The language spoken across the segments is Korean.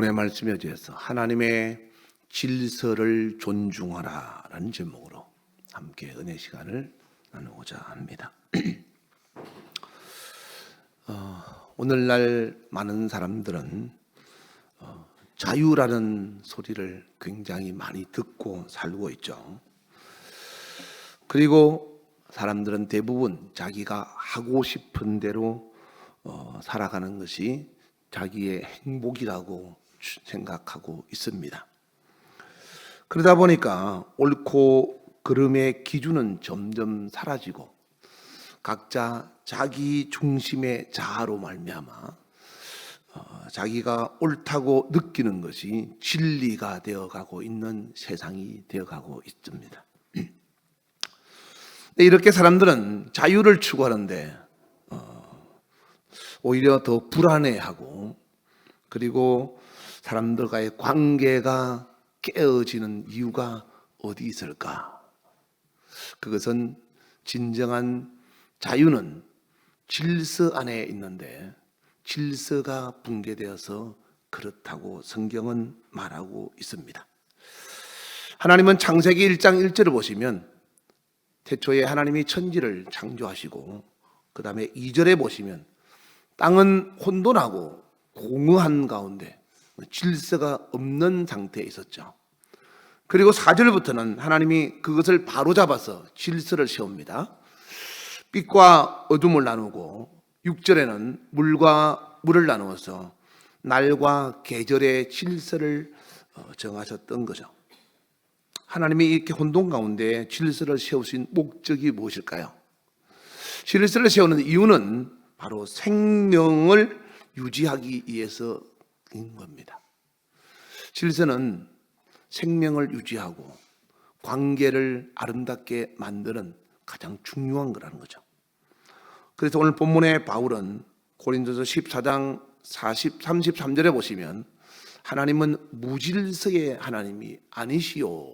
본문의 말씀에 의해서 하나님의 질서를 존중하라 라는 제목으로 함께 은혜 시간을 나누고자 합니다. 오늘날 많은 사람들은 자유라는 소리를 굉장히 많이 듣고 살고 있죠. 그리고 사람들은 대부분 자기가 하고 싶은 대로 살아가는 것이 자기의 행복이라고 생각하고 있습니다. 그러다 보니까 옳고 그름의 기준은 점점 사라지고 각자 자기 중심의 자아로 말미암아 자기가 옳다고 느끼는 것이 진리가 되어가고 있는 세상이 되어가고 있습니다. 이렇게 사람들은 자유를 추구하는데 오히려 더 불안해하고, 그리고 사람들과의 관계가 깨어지는 이유가 어디 있을까? 그것은 진정한 자유는 질서 안에 있는데 질서가 붕괴되어서 그렇다고 성경은 말하고 있습니다. 하나님은 창세기 1장 1절을 보시면 태초에 하나님이 천지를 창조하시고, 그 다음에 2절에 보시면 땅은 혼돈하고 공허한 가운데 질서가 없는 상태에 있었죠. 그리고 4절부터는 하나님이 그것을 바로잡아서 질서를 세웁니다. 빛과 어둠을 나누고, 6절에는 물과 물을 나누어서 날과 계절의 질서를 정하셨던 거죠. 하나님이 이렇게 혼돈 가운데 질서를 세우신 목적이 무엇일까요? 질서를 세우는 이유는 바로 생명을 유지하기 위해서인 겁니다. 질서는 생명을 유지하고 관계를 아름답게 만드는 가장 중요한 거라는 거죠. 그래서 오늘 본문의 바울은 고린도서 14장 33절에 보시면 하나님은 무질서의 하나님이 아니시오,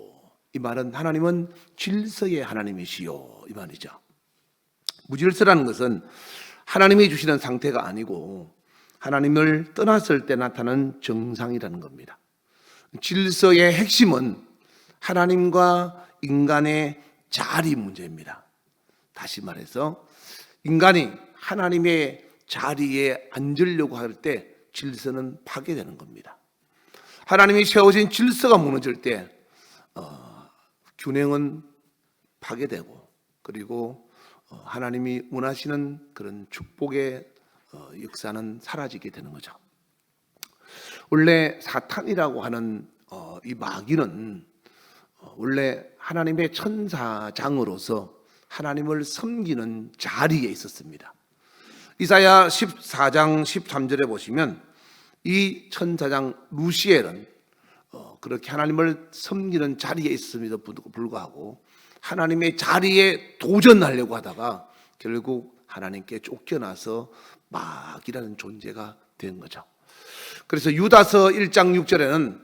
이 말은 하나님은 질서의 하나님이시오, 이 말이죠. 무질서라는 것은 하나님이 주시는 상태가 아니고 하나님을 떠났을 때 나타나는 정상이라는 겁니다. 질서의 핵심은 하나님과 인간의 자리 문제입니다. 다시 말해서 인간이 하나님의 자리에 앉으려고 할 때 질서는 파괴되는 겁니다. 하나님이 세워진 질서가 무너질 때 균형은 파괴되고, 그리고 하나님이 원하시는 그런 축복의 역사는 사라지게 되는 거죠. 원래 사탄이라고 하는 이 마귀는 원래 하나님의 천사장으로서 하나님을 섬기는 자리에 있었습니다. 이사야 14장 13절에 보시면 이 천사장 루시엘은 그렇게 하나님을 섬기는 자리에 있음에도 불구하고 하나님의 자리에 도전하려고 하다가 결국 하나님께 쫓겨나서 마귀라는 존재가 된 거죠. 그래서 유다서 1장 6절에는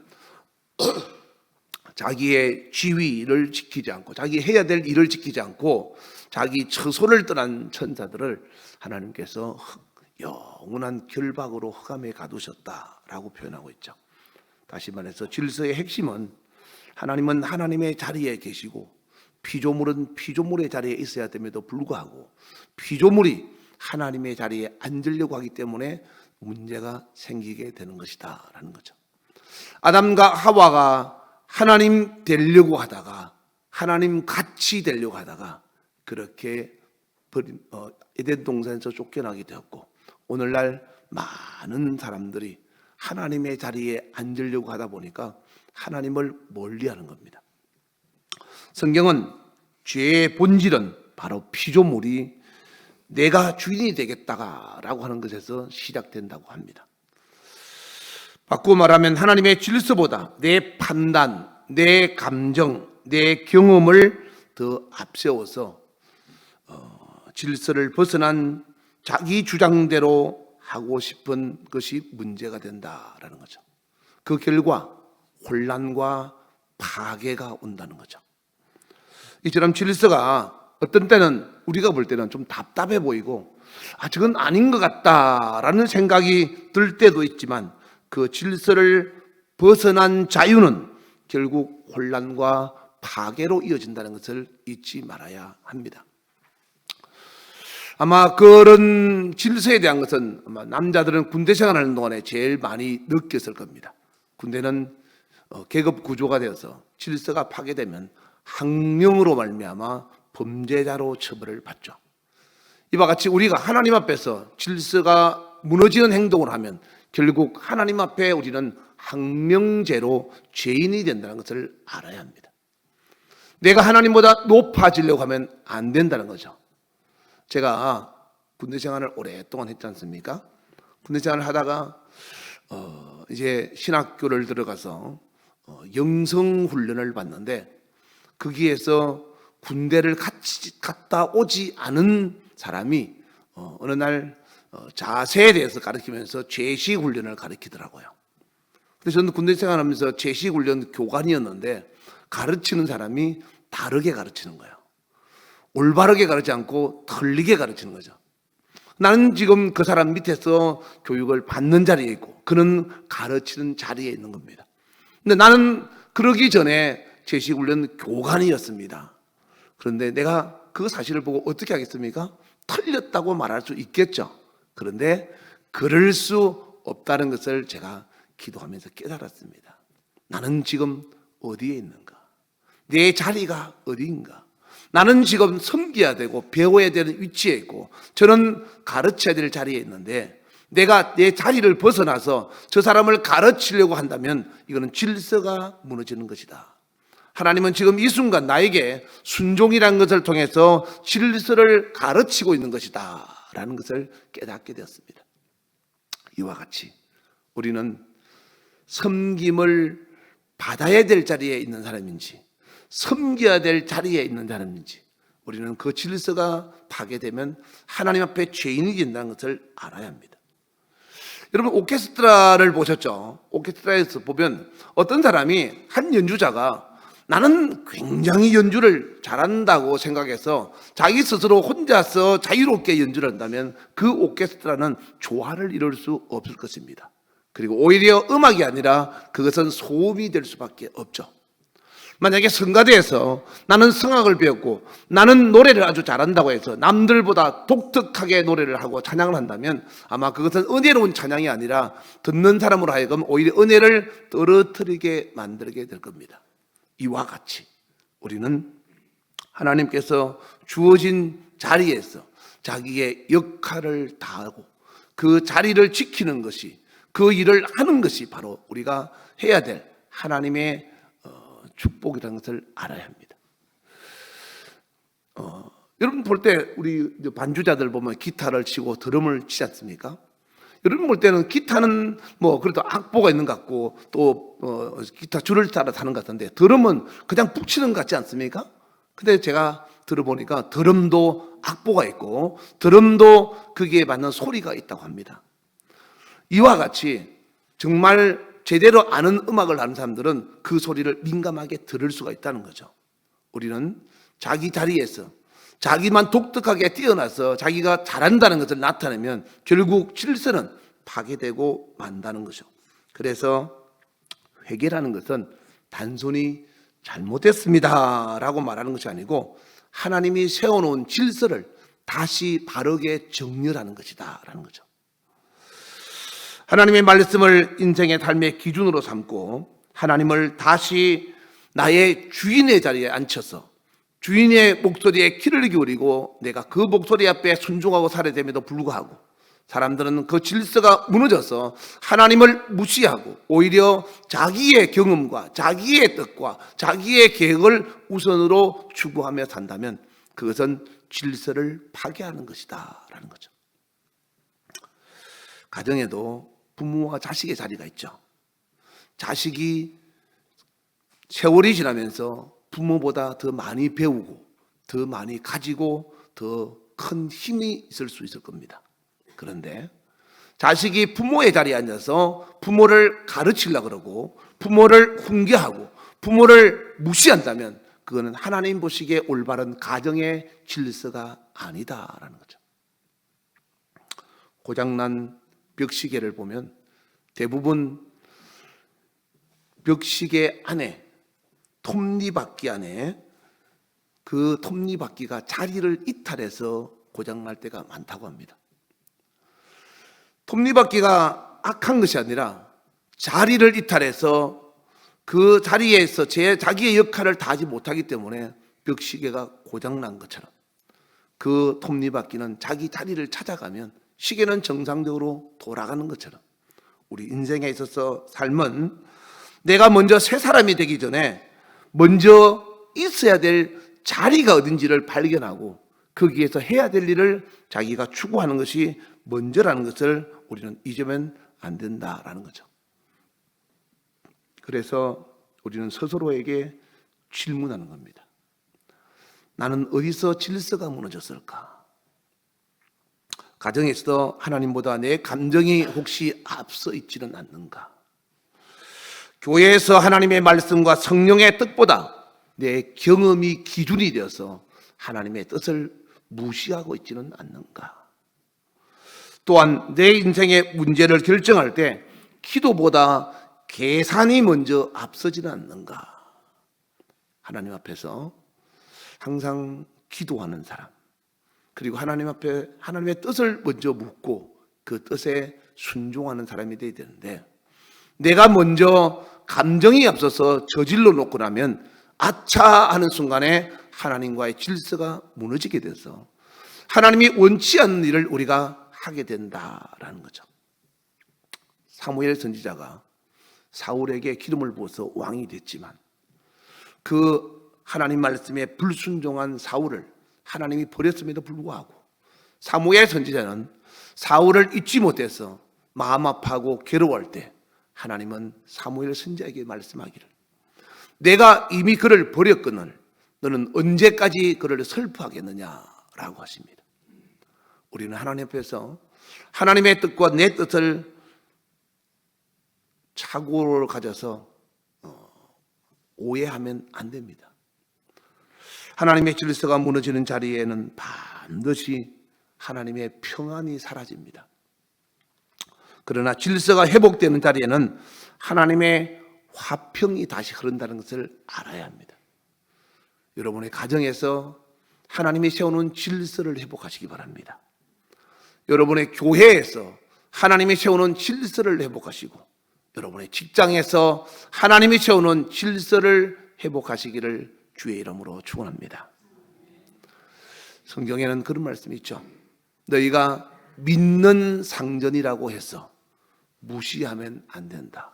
자기의 지위를 지키지 않고, 자기 해야 될 일을 지키지 않고 자기 처소를 떠난 천사들을 하나님께서 영원한 결박으로 흑암에 가두셨다라고 표현하고 있죠. 다시 말해서 질서의 핵심은 하나님은 하나님의 자리에 계시고 피조물은 피조물의 자리에 있어야 됨에도 불구하고 피조물이 하나님의 자리에 앉으려고 하기 때문에 문제가 생기게 되는 것이다 라는 거죠. 아담과 하와가 하나님 되려고 하다가, 하나님 같이 되려고 하다가 그렇게 에덴 동산에서 쫓겨나게 되었고, 오늘날 많은 사람들이 하나님의 자리에 앉으려고 하다 보니까 하나님을 멀리하는 겁니다. 성경은 죄의 본질은 바로 피조물이 내가 주인이 되겠다라고 하는 것에서 시작된다고 합니다. 바꾸어 말하면 하나님의 질서보다 내 판단, 내 감정, 내 경험을 더 앞세워서 질서를 벗어난 자기 주장대로 하고 싶은 것이 문제가 된다라는 거죠. 그 결과 혼란과 파괴가 온다는 거죠. 이처럼 질서가 어떤 때는 우리가 볼 때는 좀 답답해 보이고 저건 아닌 것 같다라는 생각이 들 때도 있지만 그 질서를 벗어난 자유는 결국 혼란과 파괴로 이어진다는 것을 잊지 말아야 합니다. 아마 그런 질서에 대한 것은 아마 남자들은 군대 생활하는 동안에 제일 많이 느꼈을 겁니다. 군대는 계급 구조가 되어서 질서가 파괴되면 학령으로 말미암아 범죄자로 처벌을 받죠. 이와 같이 우리가 하나님 앞에서 질서가 무너지는 행동을 하면 결국 하나님 앞에 우리는 학명죄로 죄인이 된다는 것을 알아야 합니다. 내가 하나님보다 높아지려고 하면 안 된다는 거죠. 제가 군대 생활을 오랫동안 했지 않습니까? 군대 생활을 하다가 이제 신학교를 들어가서 영성 훈련을 받는데 거기에서 군대를 같이 갔다 오지 않은 사람이 어느 날 자세에 대해서 가르치면서 제식 훈련을 가르치더라고요. 그래서 저는 군대 생활하면서 제식 훈련 교관이었는데 가르치는 사람이 다르게 가르치는 거예요. 올바르게 가르치지 않고 틀리게 가르치는 거죠. 나는 지금 그 사람 밑에서 교육을 받는 자리에 있고 그는 가르치는 자리에 있는 겁니다. 근데 나는 그러기 전에 제식훈련 교관이었습니다. 그런데 내가 그 사실을 보고 어떻게 하겠습니까? 틀렸다고 말할 수 있겠죠. 그런데 그럴 수 없다는 것을 제가 기도하면서 깨달았습니다. 나는 지금 어디에 있는가? 내 자리가 어디인가? 나는 지금 섬겨야 되고 배워야 되는 위치에 있고 저는 가르쳐야 될 자리에 있는데 내가 내 자리를 벗어나서 저 사람을 가르치려고 한다면 이거는 질서가 무너지는 것이다. 하나님은 지금 이 순간 나에게 순종이라는 것을 통해서 질서를 가르치고 있는 것이다 라는 것을 깨닫게 되었습니다. 이와 같이 우리는 섬김을 받아야 될 자리에 있는 사람인지 섬겨야 될 자리에 있는 사람인지 우리는 그 질서가 파괴되면 하나님 앞에 죄인이 된다는 것을 알아야 합니다. 여러분 오케스트라를 보셨죠? 오케스트라에서 보면 어떤 사람이 한 연주자가 나는 굉장히 연주를 잘한다고 생각해서 자기 스스로 혼자서 자유롭게 연주를 한다면 그 오케스트라는 조화를 이룰 수 없을 것입니다. 그리고 오히려 음악이 아니라 그것은 소음이 될 수밖에 없죠. 만약에 성가대에서 나는 성악을 배웠고 나는 노래를 아주 잘한다고 해서 남들보다 독특하게 노래를 하고 찬양을 한다면 아마 그것은 은혜로운 찬양이 아니라 듣는 사람으로 하여금 오히려 은혜를 떨어뜨리게 만들게 될 겁니다. 이와 같이 우리는 하나님께서 주어진 자리에서 자기의 역할을 다하고 그 자리를 지키는 것이 그 일을 하는 것이 바로 우리가 해야 될 하나님의 축복이라는 것을 알아야 합니다. 여러분 볼 때 우리 반주자들 보면 기타를 치고 드럼을 치지 않습니까? 여러분 볼 때는 기타는 뭐 그래도 악보가 있는 것 같고 또 기타 줄을 따라 타는 것 같은데 드럼은 그냥 푹 치는 것 같지 않습니까? 근데 제가 들어보니까 드럼도 악보가 있고 드럼도 거기에 맞는 소리가 있다고 합니다. 이와 같이 정말 제대로 아는 음악을 하는 사람들은 그 소리를 민감하게 들을 수가 있다는 거죠. 우리는 자기 자리에서 자기만 독특하게 뛰어나서 자기가 잘한다는 것을 나타내면 결국 질서는 파괴되고 만다는 거죠. 그래서 회개라는 것은 단순히 잘못했습니다 라고 말하는 것이 아니고 하나님이 세워놓은 질서를 다시 바르게 정렬하는 것이다 라는 거죠. 하나님의 말씀을 인생의 삶의 기준으로 삼고 하나님을 다시 나의 주인의 자리에 앉혀서 주인의 목소리에 귀를 기울이고 내가 그 목소리 앞에 순종하고 살아야 됨에도 불구하고 사람들은 그 질서가 무너져서 하나님을 무시하고 오히려 자기의 경험과 자기의 뜻과 자기의 계획을 우선으로 추구하며 산다면 그것은 질서를 파괴하는 것이다 라는 거죠. 가정에도 부모와 자식의 자리가 있죠. 자식이 세월이 지나면서 부모보다 더 많이 배우고 더 많이 가지고 더 큰 힘이 있을 수 있을 겁니다. 그런데 자식이 부모의 자리에 앉아서 부모를 가르치려고 그러고 부모를 훈계하고 부모를 무시한다면 그거는 하나님 보시기에 올바른 가정의 질서가 아니다라는 거죠. 고장난 벽시계를 보면 대부분 벽시계 안에, 톱니바퀴 안에 그 톱니바퀴가 자리를 이탈해서 고장날 때가 많다고 합니다. 톱니바퀴가 악한 것이 아니라 자리를 이탈해서 그 자리에서 자기의 역할을 다하지 못하기 때문에 벽시계가 고장난 것처럼 그 톱니바퀴는 자기 자리를 찾아가면 시계는 정상적으로 돌아가는 것처럼 우리 인생에 있어서 삶은 내가 먼저 새 사람이 되기 전에 먼저 있어야 될 자리가 어딘지를 발견하고 거기에서 해야 될 일을 자기가 추구하는 것이 먼저라는 것을 우리는 잊으면 안 된다라는 거죠. 그래서 우리는 스스로에게 질문하는 겁니다. 나는 어디서 질서가 무너졌을까? 가정에서 하나님보다 내 감정이 혹시 앞서 있지는 않는가? 교회에서 하나님의 말씀과 성령의 뜻보다 내 경험이 기준이 되어서 하나님의 뜻을 무시하고 있지는 않는가? 또한 내 인생의 문제를 결정할 때 기도보다 계산이 먼저 앞서지는 않는가? 하나님 앞에서 항상 기도하는 사람, 그리고 하나님 앞에 하나님의 뜻을 먼저 묻고 그 뜻에 순종하는 사람이 되어야 되는데, 내가 먼저 감정이 앞서서 저질러 놓고 나면 아차 하는 순간에 하나님과의 질서가 무너지게 돼서 하나님이 원치 않는 일을 우리가 하게 된다라는 거죠. 사무엘 선지자가 사울에게 기름을 부어서 왕이 됐지만 그 하나님 말씀에 불순종한 사울을 하나님이 버렸음에도 불구하고 사무엘 선지자는 사울을 잊지 못해서 마음 아파하고 괴로워할 때 하나님은 사무엘 선지자에게 말씀하기를, 내가 이미 그를 버렸거늘 너는 언제까지 그를 슬퍼하겠느냐라고 하십니다. 우리는 하나님 앞에서 하나님의 뜻과 내 뜻을 착오를 가져서 오해하면 안 됩니다. 하나님의 질서가 무너지는 자리에는 반드시 하나님의 평안이 사라집니다. 그러나 질서가 회복되는 자리에는 하나님의 화평이 다시 흐른다는 것을 알아야 합니다. 여러분의 가정에서 하나님이 세우는 질서를 회복하시기 바랍니다. 여러분의 교회에서 하나님이 세우는 질서를 회복하시고, 여러분의 직장에서 하나님이 세우는 질서를 회복하시기를 주의 이름으로 축원합니다. 성경에는 그런 말씀이 있죠. 너희가 믿는 상전이라고 해서 무시하면 안 된다.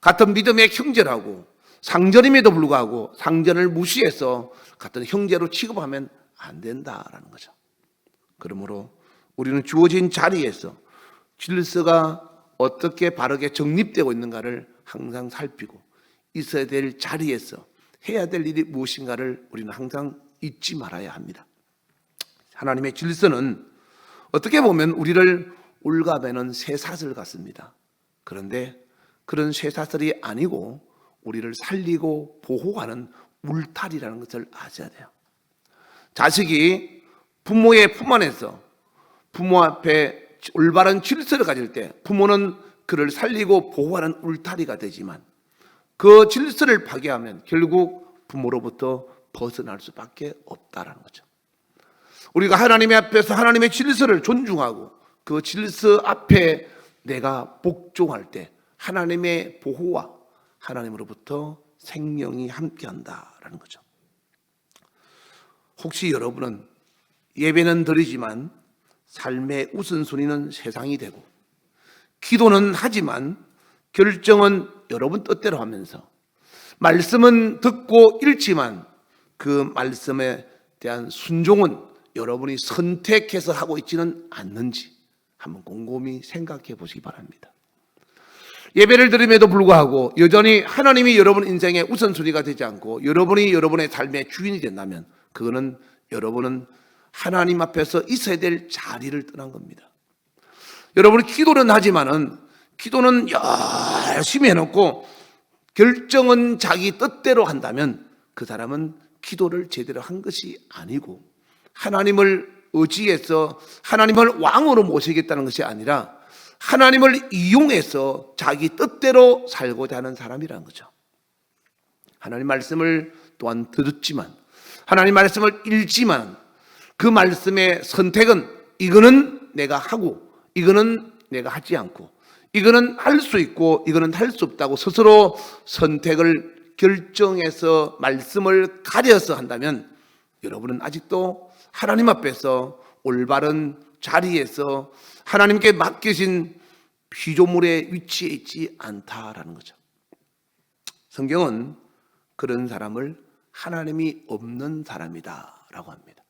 같은 믿음의 형제라고 상전임에도 불구하고 상전을 무시해서 같은 형제로 취급하면 안 된다라는 거죠. 그러므로 우리는 주어진 자리에서 질서가 어떻게 바르게 정립되고 있는가를 항상 살피고, 있어야 될 자리에서 해야 될 일이 무엇인가를 우리는 항상 잊지 말아야 합니다. 하나님의 질서는 어떻게 보면 우리를 올가매는 쇠사슬 같습니다. 그런데 그런 쇠사슬이 아니고 우리를 살리고 보호하는 울타리라는 것을 아셔야 돼요. 자식이 부모의 품 안에서 부모 앞에 올바른 질서를 가질 때 부모는 그를 살리고 보호하는 울타리가 되지만, 그 질서를 파괴하면 결국 부모로부터 벗어날 수밖에 없다라는 거죠. 우리가 하나님의 앞에서 하나님의 질서를 존중하고 그 질서 앞에 내가 복종할 때 하나님의 보호와 하나님으로부터 생명이 함께한다라는 거죠. 혹시 여러분은 예배는 드리지만 삶의 우선순위는 세상이 되고, 기도는 하지만 결정은 여러분 뜻대로 하면서, 말씀은 듣고 읽지만 그 말씀에 대한 순종은 여러분이 선택해서 하고 있지는 않는지 한번 곰곰이 생각해 보시기 바랍니다. 예배를 드림에도 불구하고 여전히 하나님이 여러분 인생의 우선순위가 되지 않고 여러분이 여러분의 삶의 주인이 된다면, 그거는 여러분은 하나님 앞에서 있어야 될 자리를 떠난 겁니다. 여러분이 기도는 하지만은 기도는 열심히 해놓고 결정은 자기 뜻대로 한다면 그 사람은 기도를 제대로 한 것이 아니고, 하나님을 의지해서 하나님을 왕으로 모시겠다는 것이 아니라 하나님을 이용해서 자기 뜻대로 살고자 하는 사람이라는 거죠. 하나님 말씀을 또한 들었지만, 하나님 말씀을 읽지만, 그 말씀의 선택은 이거는 내가 하고 이거는 내가 하지 않고, 이거는 할 수 있고 이거는 할 수 없다고 스스로 선택을 결정해서 말씀을 가려서 한다면 여러분은 아직도 하나님 앞에서 올바른 자리에서 하나님께 맡기신 피조물의 위치에 있지 않다라는 거죠. 성경은 그런 사람을 하나님이 없는 사람이다 라고 합니다.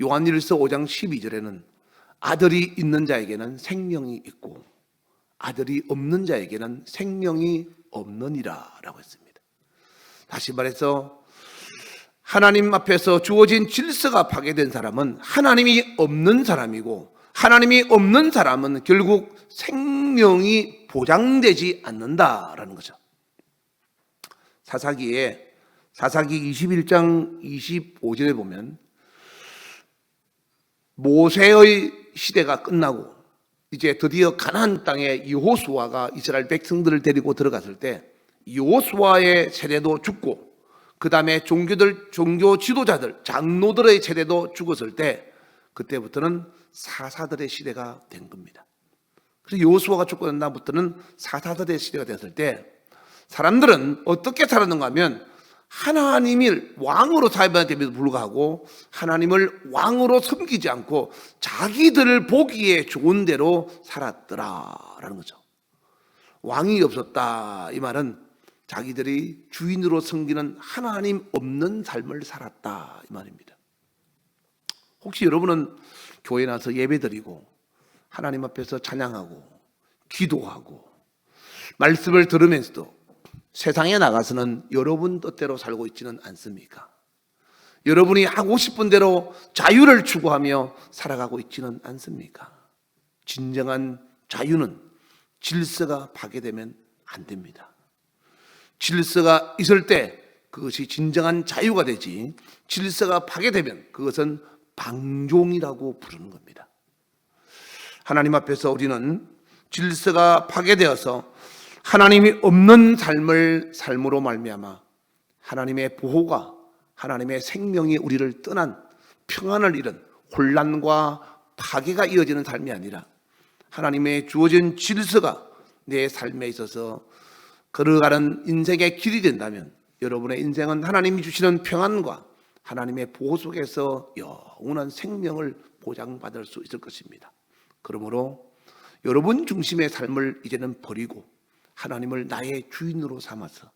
요한일서 5장 12절에는 아들이 있는 자에게는 생명이 있고 아들이 없는 자에게는 생명이 없느니라 라고 했습니다. 다시 말해서 하나님 앞에서 주어진 질서가 파괴된 사람은 하나님이 없는 사람이고, 하나님이 없는 사람은 결국 생명이 보장되지 않는다라는 거죠. 사사기 21장 25절에 보면 모세의 시대가 끝나고 이제 드디어 가나안 땅에 여호수아가 이스라엘 백성들을 데리고 들어갔을 때 여호수아의 세대도 죽고, 그 다음에 종교 지도자들, 장로들의 세대도 죽었을 때 그때부터는 사사들의 시대가 된 겁니다. 그래서 여호수아가 죽고 난 다음부터는 사사들의 시대가 됐을 때 사람들은 어떻게 살았는가 하면 하나님을 왕으로 사입함에도 불구하고 하나님을 왕으로 섬기지 않고 자기들을 보기에 좋은 대로 살았더라라는 거죠. 왕이 없었다 이 말은 자기들이 주인으로 섬기는 하나님 없는 삶을 살았다 이 말입니다. 혹시 여러분은 교회 나서 예배드리고 하나님 앞에서 찬양하고 기도하고 말씀을 들으면서도 세상에 나가서는 여러분 뜻대로 살고 있지는 않습니까? 여러분이 하고 싶은 대로 자유를 추구하며 살아가고 있지는 않습니까? 진정한 자유는 질서가 파괴되면 안 됩니다. 질서가 있을 때 그것이 진정한 자유가 되지, 질서가 파괴되면 그것은 방종이라고 부르는 겁니다. 하나님 앞에서 우리는 질서가 파괴되어서 하나님이 없는 삶으로 말미암아 하나님의 보호가, 하나님의 생명이 우리를 떠난 평안을 잃은 혼란과 파괴가 이어지는 삶이 아니라 하나님의 주어진 질서가 내 삶에 있어서 걸어가는 인생의 길이 된다면 여러분의 인생은 하나님이 주시는 평안과 하나님의 보호 속에서 영원한 생명을 보장받을 수 있을 것입니다. 그러므로 여러분 중심의 삶을 이제는 버리고 하나님을 나의 주인으로 삼아서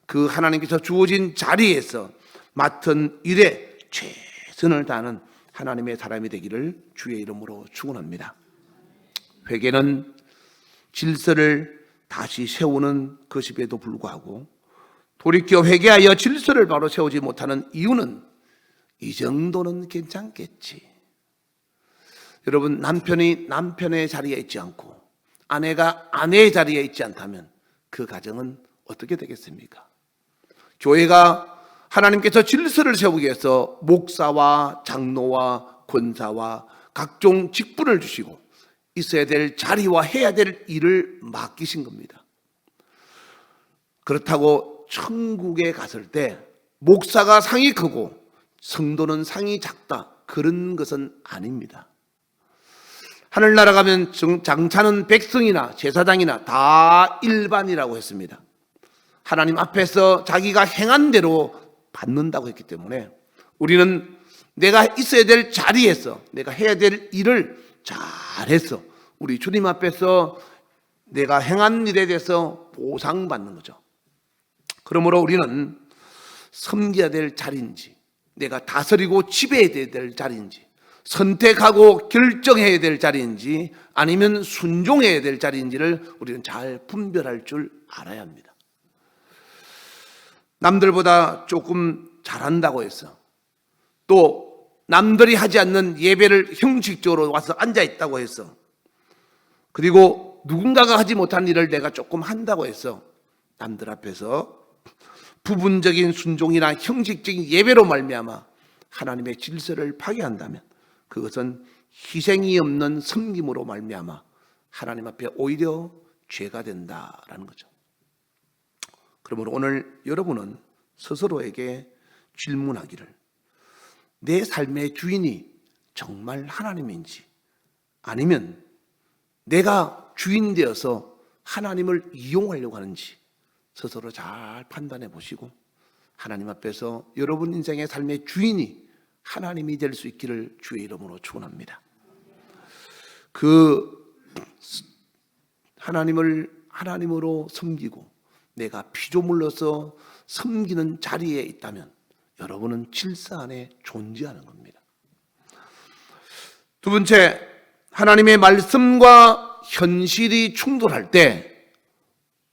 그 하나님께서 주어진 자리에서 맡은 일에 최선을 다하는 하나님의 사람이 되기를 주의 이름으로 축원합니다. 회개는 질서를 다시 세우는 것임에도 불구하고 돌이켜 회개하여 질서를 바로 세우지 못하는 이유는 이 정도는 괜찮겠지. 여러분, 남편이 남편의 자리에 있지 않고 아내가 아내의 자리에 있지 않다면 그 가정은 어떻게 되겠습니까? 교회가 하나님께서 질서를 세우기 위해서 목사와 장로와 권사와 각종 직분을 주시고 있어야 될 자리와 해야 될 일을 맡기신 겁니다. 그렇다고 천국에 갔을 때 목사가 상이 크고 성도는 상이 작다, 그런 것은 아닙니다. 하늘나라 가면 장차는 백성이나 제사장이나 다 일반이라고 했습니다. 하나님 앞에서 자기가 행한 대로 받는다고 했기 때문에 우리는 내가 있어야 될 자리에서 내가 해야 될 일을 잘해서 우리 주님 앞에서 내가 행한 일에 대해서 보상받는 거죠. 그러므로 우리는 섬겨야 될 자리인지, 내가 다스리고 지배해야 될 자리인지, 선택하고 결정해야 될 자리인지 아니면 순종해야 될 자리인지를 우리는 잘 분별할 줄 알아야 합니다. 남들보다 조금 잘한다고 해서 또 남들이 하지 않는 예배를 형식적으로 와서 앉아있다고 해서 그리고 누군가가 하지 못한 일을 내가 조금 한다고 해서 남들 앞에서 부분적인 순종이나 형식적인 예배로 말미암아 하나님의 질서를 파괴한다면 그것은 희생이 없는 섬김으로 말미암아 하나님 앞에 오히려 죄가 된다라는 거죠. 그러므로 오늘 여러분은 스스로에게 질문하기를, 내 삶의 주인이 정말 하나님인지, 아니면 내가 주인 되어서 하나님을 이용하려고 하는지 스스로 잘 판단해 보시고, 하나님 앞에서 여러분 인생의 삶의 주인이 하나님이 될 수 있기를 주의 이름으로 축원합니다. 그 하나님으로 섬기고 내가 피조물로서 섬기는 자리에 있다면 여러분은 질서 안에 존재하는 겁니다. 두 번째, 하나님의 말씀과 현실이 충돌할 때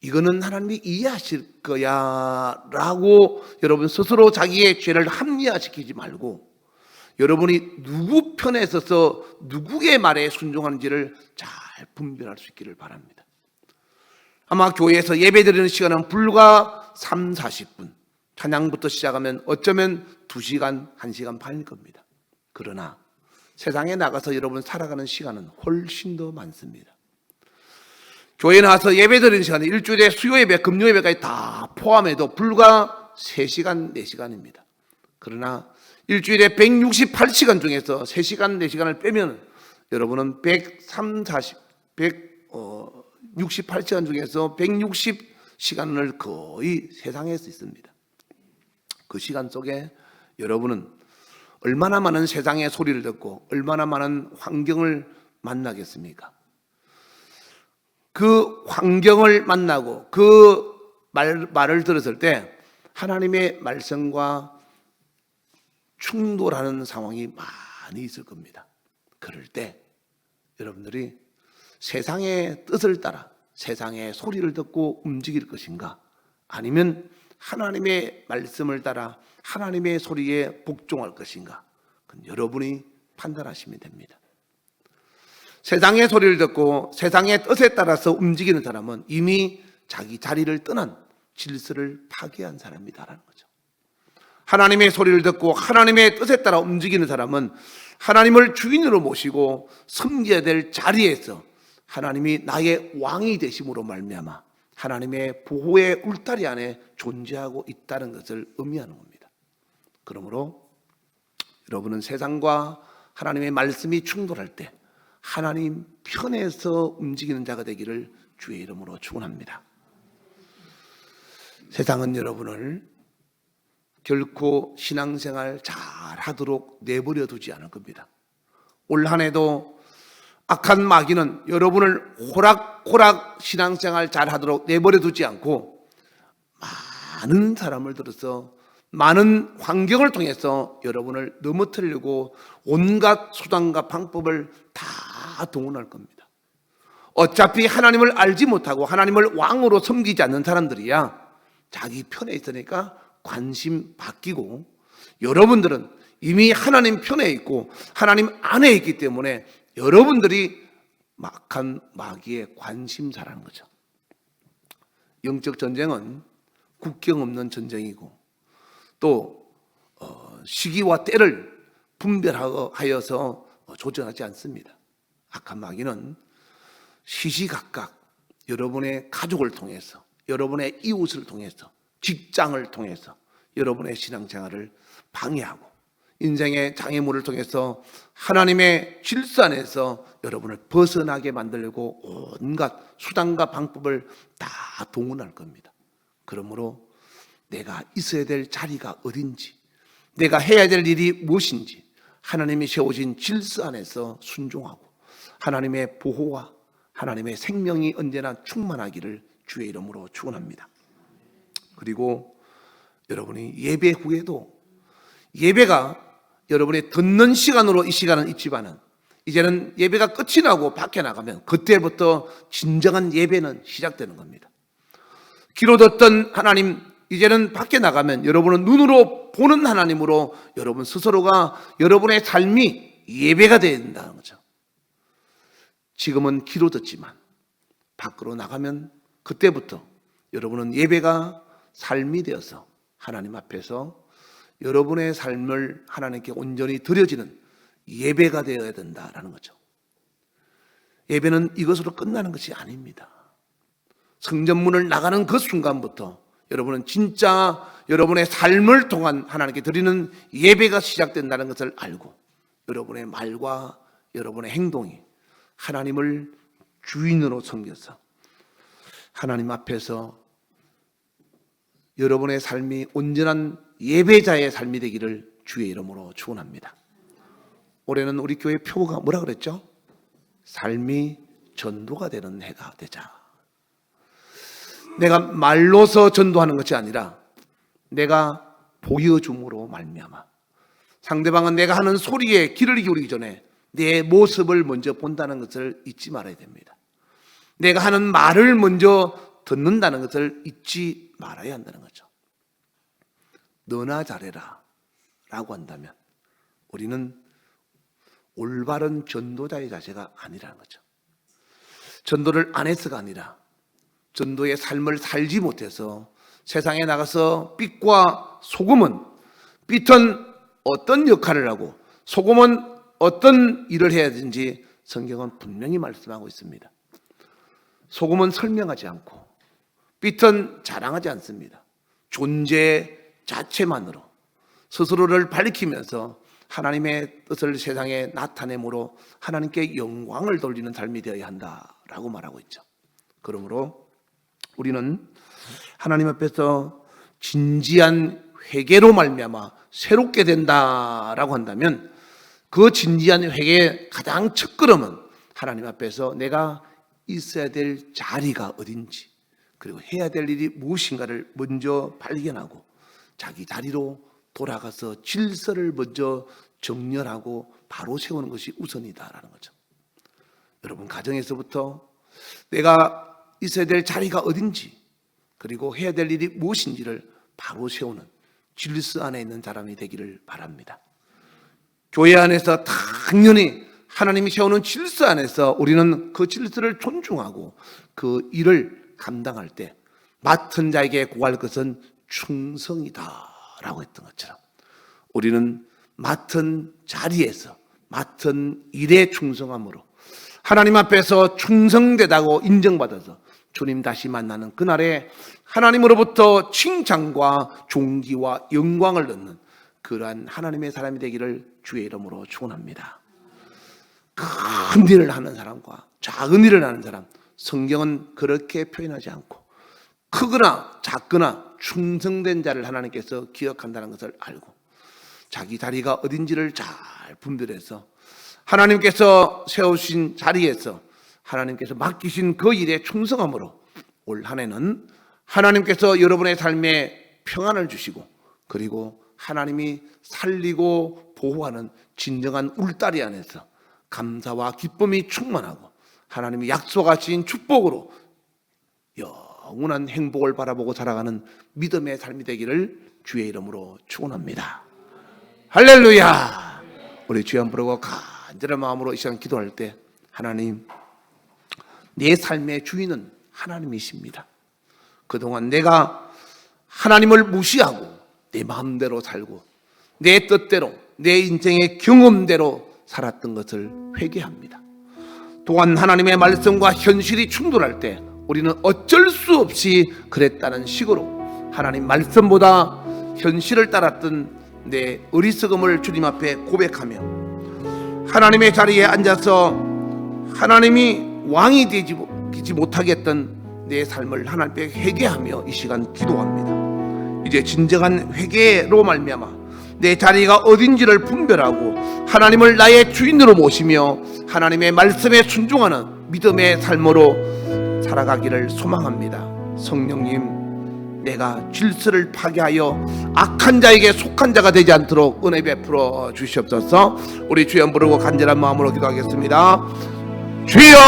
이거는 하나님이 이해하실 거야 라고 여러분 스스로 자기의 죄를 합리화시키지 말고, 여러분이 누구 편에 서서 누구의 말에 순종하는지를 잘 분별할 수 있기를 바랍니다. 아마 교회에서 예배드리는 시간은 불과 3, 40분, 찬양부터 시작하면 어쩌면 2시간, 1시간 반일 겁니다. 그러나 세상에 나가서 여러분 살아가는 시간은 훨씬 더 많습니다. 교회 나와서 예배드리는 시간은 일주일에 수요 예배, 금요 예배까지 다 포함해도 불과 3시간, 4시간입니다. 그러나 일주일에 168시간 중에서 3시간, 4시간을 빼면 여러분은 168시간 중에서 160시간을 거의 세상에서 있습니다. 그 시간 속에 여러분은 얼마나 많은 세상의 소리를 듣고 얼마나 많은 환경을 만나겠습니까? 그 환경을 만나고 그 말을 들었을 때 하나님의 말씀과 충돌하는 상황이 많이 있을 겁니다. 그럴 때 여러분들이 세상의 뜻을 따라 세상의 소리를 듣고 움직일 것인가, 아니면 하나님의 말씀을 따라 하나님의 소리에 복종할 것인가, 그건 여러분이 판단하시면 됩니다. 세상의 소리를 듣고 세상의 뜻에 따라서 움직이는 사람은 이미 자기 자리를 떠난 질서를 파괴한 사람이다라는 거죠. 하나님의 소리를 듣고 하나님의 뜻에 따라 움직이는 사람은 하나님을 주인으로 모시고 섬겨야 될 자리에서 하나님이 나의 왕이 되심으로 말미암아 하나님의 보호의 울타리 안에 존재하고 있다는 것을 의미하는 겁니다. 그러므로 여러분은 세상과 하나님의 말씀이 충돌할 때 하나님 편에서 움직이는 자가 되기를 주의 이름으로 축원합니다. 세상은 여러분을 결코 신앙생활 잘 하도록 내버려 두지 않을 겁니다. 올 한 해도 악한 마귀는 여러분을 호락호락 신앙생활 잘 하도록 내버려 두지 않고 많은 사람을 들어서 많은 환경을 통해서 여러분을 넘어뜨리려고 온갖 수단과 방법을 다 동원할 겁니다. 어차피 하나님을 알지 못하고 하나님을 왕으로 섬기지 않는 사람들이야 자기 편에 있으니까 관심 바뀌고, 여러분들은 이미 하나님 편에 있고 하나님 안에 있기 때문에 여러분들이 막한 마귀의 관심사라는 거죠. 영적 전쟁은 국경 없는 전쟁이고 또 시기와 때를 분별하여서 조정하지 않습니다. 악한 마귀는 시시각각 여러분의 가족을 통해서, 여러분의 이웃을 통해서, 직장을 통해서 여러분의 신앙생활을 방해하고 인생의 장애물을 통해서 하나님의 질서 안에서 여러분을 벗어나게 만들려고 온갖 수단과 방법을 다 동원할 겁니다. 그러므로 내가 있어야 될 자리가 어딘지, 내가 해야 될 일이 무엇인지 하나님이 세우신 질서 안에서 순종하고 하나님의 보호와 하나님의 생명이 언제나 충만하기를 주의 이름으로 축원합니다. 그리고 여러분이 예배 후에도, 예배가 여러분이 듣는 시간으로 이 시간은 있지만은 이제는 예배가 끝이 나고 밖에 나가면 그때부터 진정한 예배는 시작되는 겁니다. 귀로 듣던 하나님, 이제는 밖에 나가면 여러분은 눈으로 보는 하나님으로 여러분 스스로가, 여러분의 삶이 예배가 되어야 된다는 거죠. 지금은 귀로 듣지만 밖으로 나가면 그때부터 여러분은 예배가 삶이 되어서 하나님 앞에서 여러분의 삶을 하나님께 온전히 드려지는 예배가 되어야 된다라는 거죠. 예배는 이것으로 끝나는 것이 아닙니다. 성전문을 나가는 그 순간부터 여러분은 진짜 여러분의 삶을 통한 하나님께 드리는 예배가 시작된다는 것을 알고 여러분의 말과 여러분의 행동이 하나님을 주인으로 섬겨서 하나님 앞에서 여러분의 삶이 온전한 예배자의 삶이 되기를 주의 이름으로 축원합니다. 올해는 우리 교회 표가 뭐라 그랬죠? 삶이 전도가 되는 해가 되자. 내가 말로서 전도하는 것이 아니라 내가 보여줌으로 말미암아 상대방은 내가 하는 소리에 귀를 기울이기 전에 내 모습을 먼저 본다는 것을 잊지 말아야 됩니다. 내가 하는 말을 먼저 듣는다는 것을 잊지 말아야 한다는 거죠. 너나 잘해라 라고 한다면 우리는 올바른 전도자의 자세가 아니라는 거죠. 전도를 안 해서가 아니라 전도의 삶을 살지 못해서 세상에 나가서 빛과 소금은, 빛은 어떤 역할을 하고 소금은 어떤 일을 해야 되는지 성경은 분명히 말씀하고 있습니다. 소금은 설명하지 않고 빛은 자랑하지 않습니다. 존재 자체만으로 스스로를 밝히면서 하나님의 뜻을 세상에 나타내므로 하나님께 영광을 돌리는 삶이 되어야 한다라고 말하고 있죠. 그러므로 우리는 하나님 앞에서 진지한 회개로 말미암아 새롭게 된다라고 한다면 그 진지한 회개의 가장 첫걸음은 하나님 앞에서 내가 있어야 될 자리가 어딘지 그리고 해야 될 일이 무엇인가를 먼저 발견하고 자기 자리로 돌아가서 질서를 먼저 정렬하고 바로 세우는 것이 우선이다라는 거죠. 여러분 가정에서부터 내가 있어야 될 자리가 어딘지 그리고 해야 될 일이 무엇인지를 바로 세우는 질서 안에 있는 사람이 되기를 바랍니다. 교회 안에서 당연히 하나님이 세우는 질서 안에서 우리는 그 질서를 존중하고 그 일을 감당할 때 맡은 자에게 구할 것은 충성이다라고 했던 것처럼 우리는 맡은 자리에서 맡은 일에 충성함으로 하나님 앞에서 충성되다고 인정받아서 주님 다시 만나는 그날에 하나님으로부터 칭찬과 존귀와 영광을 얻는 그러한 하나님의 사람이 되기를 주의 이름으로 축원합니다. 큰 일을 하는 사람과 작은 일을 하는 사람, 성경은 그렇게 표현하지 않고 크거나 작거나 충성된 자를 하나님께서 기억한다는 것을 알고 자기 자리가 어딘지를 잘 분별해서 하나님께서 세우신 자리에서 하나님께서 맡기신 그 일에 충성함으로 올 한 해는 하나님께서 여러분의 삶에 평안을 주시고 그리고 하나님이 살리고 보호하는 진정한 울타리 안에서 감사와 기쁨이 충만하고 하나님이 약속하신 축복으로 영원한 행복을 바라보고 살아가는 믿음의 삶이 되기를 주의 이름으로 축원합니다. 할렐루야. 우리 주여 한번 부르고 간절한 마음으로 이 시간 기도할 때 하나님 내 삶의 주인은 하나님이십니다. 그동안 내가 하나님을 무시하고 내 마음대로 살고 내 뜻대로 내 인생의 경험대로 살았던 것을 회개합니다. 또한 하나님의 말씀과 현실이 충돌할 때 우리는 어쩔 수 없이 그랬다는 식으로 하나님 말씀보다 현실을 따랐던 내 어리석음을 주님 앞에 고백하며 하나님의 자리에 앉아서 하나님이 왕이 되지 못하게 했던 내 삶을 하나님 앞에 회개하며 이 시간 기도합니다. 이제 진정한 회개로 말미암아 내 자리가 어딘지를 분별하고 하나님을 나의 주인으로 모시며 하나님의 말씀에 순종하는 믿음의 삶으로 살아가기를 소망합니다. 성령님, 내가 질서를 파괴하여 악한 자에게 속한 자가 되지 않도록 은혜 베풀어 주시옵소서. 우리 주여 부르고 간절한 마음으로 기도하겠습니다. 주여,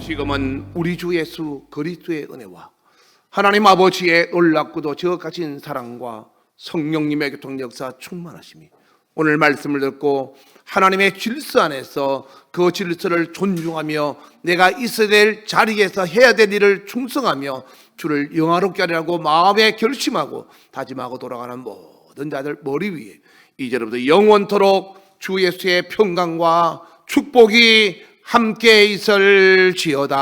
지금은 우리 주 예수 그리스도의 은혜와 하나님 아버지의 놀랍고도 저역하신 사랑과 성령님의 교통 역사 충만하심이 오늘 말씀을 듣고 하나님의 질서 안에서 그 질서를 존중하며 내가 있어야 될 자리에서 해야 될 일을 충성하며 주를 영화롭게 하려고 마음에 결심하고 다짐하고 돌아가는 모든 자들 머리 위에 이제부터 영원토록 주 예수의 평강과 축복이 함께 있을지어다.